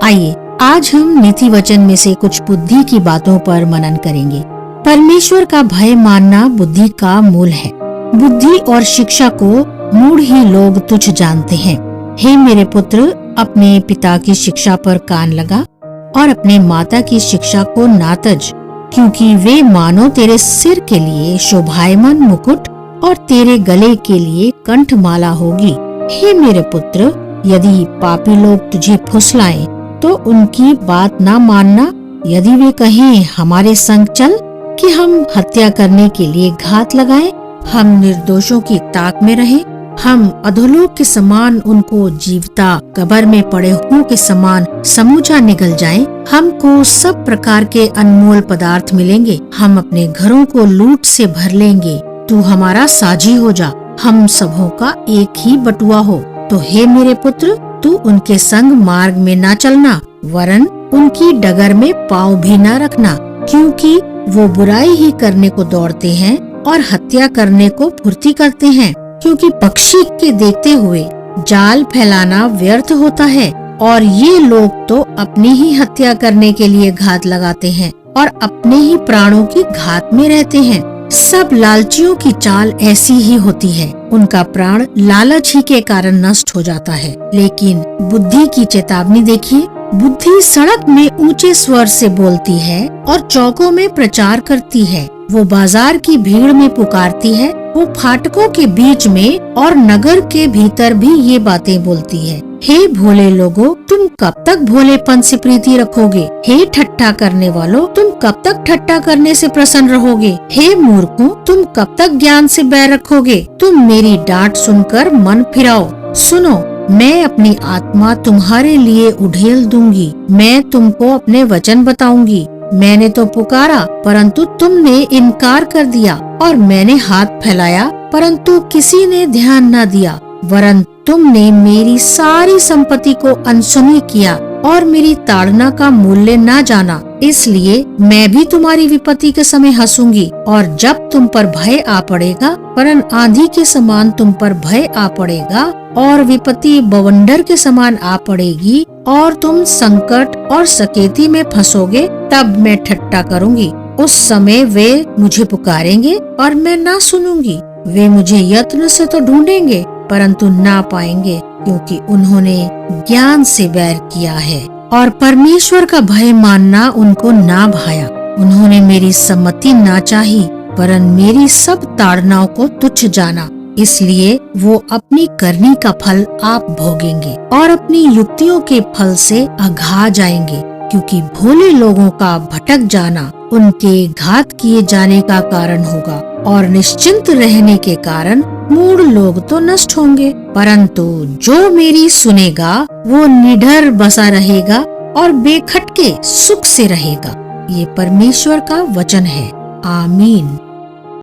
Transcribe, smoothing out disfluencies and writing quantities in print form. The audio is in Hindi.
आइए आज हम नीति वचन में से कुछ बुद्धि की बातों पर मनन करेंगे। परमेश्वर का भय मानना बुद्धि का मूल है। बुद्धि और शिक्षा को मूढ़ ही लोग तुच्छ जानते हैं। हे मेरे पुत्र, अपने पिता की शिक्षा पर कान लगा और अपने माता की शिक्षा को ना तज, क्योंकि वे मानो तेरे सिर के लिए शोभायमान मुकुट और तेरे गले के लिए कंठमाला होगी। हे मेरे पुत्र, यदि पापी लोग तुझे फुसलाएं तो उनकी बात ना मानना। यदि वे कहें हमारे संग चल कि हम हत्या करने के लिए घात लगाएं, हम निर्दोषों की ताक में रहें, हम अधोलोक के समान उनको जीवता कब्र में पड़े हुओं के समान समूचा निगल जाएं, हमको सब प्रकार के अनमोल पदार्थ मिलेंगे, हम अपने घरों को लूट से भर लेंगे। तू हमारा साझी हो जा, हम सबों का एक ही बटुआ हो। तो हे मेरे पुत्र, तू उनके संग मार्ग में ना चलना, वरन उनकी डगर में पाँव भी ना रखना, क्योंकि वो बुराई ही करने को दौड़ते हैं और हत्या करने को फुर्ती करते हैं। क्योंकि पक्षी के देखते हुए जाल फैलाना व्यर्थ होता है, और ये लोग तो अपनी ही हत्या करने के लिए घात लगाते हैं और अपने ही प्राणों की घात में रहते हैं। सब लालचियों की चाल ऐसी ही होती है, उनका प्राण लालच ही के कारण नष्ट हो जाता है। लेकिन बुद्धि की चेतावनी देखिए। बुद्धि सड़क में ऊंचे स्वर से बोलती है और चौकों में प्रचार करती है। वो बाजार की भीड़ में पुकारती है, वो फाटकों के बीच में और नगर के भीतर भी ये बातें बोलती है। हे भोले लोगों, तुम कब तक भोलेपन से प्रीति रखोगे? हे ठट्ठा करने वालों, तुम कब तक ठट्ठा करने से प्रसन्न रहोगे? हे मूर्खों, तुम कब तक ज्ञान से बैर रखोगे? तुम मेरी डांट सुनकर मन फिराओ। सुनो, मैं अपनी आत्मा तुम्हारे लिए उड़ेल दूंगी। मैं तुमको अपने वचन बताऊंगी। मैंने तो पुकारा परंतु तुमने इनकार कर दिया, और मैंने हाथ फैलाया परंतु किसी ने ध्यान न दिया। वरन तुमने मेरी सारी संपत्ति को अनसुनी किया और मेरी ताड़ना का मूल्य न जाना। इसलिए मैं भी तुम्हारी विपत्ति के समय हंसूंगी, और जब तुम पर भय आ पड़ेगा, वरन आंधी के समान तुम पर भय आ पड़ेगा और विपत्ति बवंडर के समान आ पड़ेगी, और तुम संकट और सकेती में फंसोगे, तब मैं ठट्ठा करूंगी। उस समय वे मुझे पुकारेंगे और मैं ना सुनूंगी। वे मुझे यत्न से तो ढूंढेंगे परंतु ना पाएंगे, क्योंकि उन्होंने ज्ञान से बैर किया है और परमेश्वर का भय मानना उनको ना भाया। उन्होंने मेरी सम्मति ना चाही, वरन मेरी सब ताड़नाओं को तुच्छ जाना। इसलिए वो अपनी करनी का फल आप भोगेंगे और अपनी युक्तियों के फल से अघा जाएंगे, क्योंकि भोले लोगों का भटक जाना उनके घात किए जाने का कारण होगा, और निश्चिंत रहने के कारण मूढ़ लोग तो नष्ट होंगे। परंतु जो मेरी सुनेगा वो निडर बसा रहेगा और बेखटके सुख से रहेगा। ये परमेश्वर का वचन है। आमीन।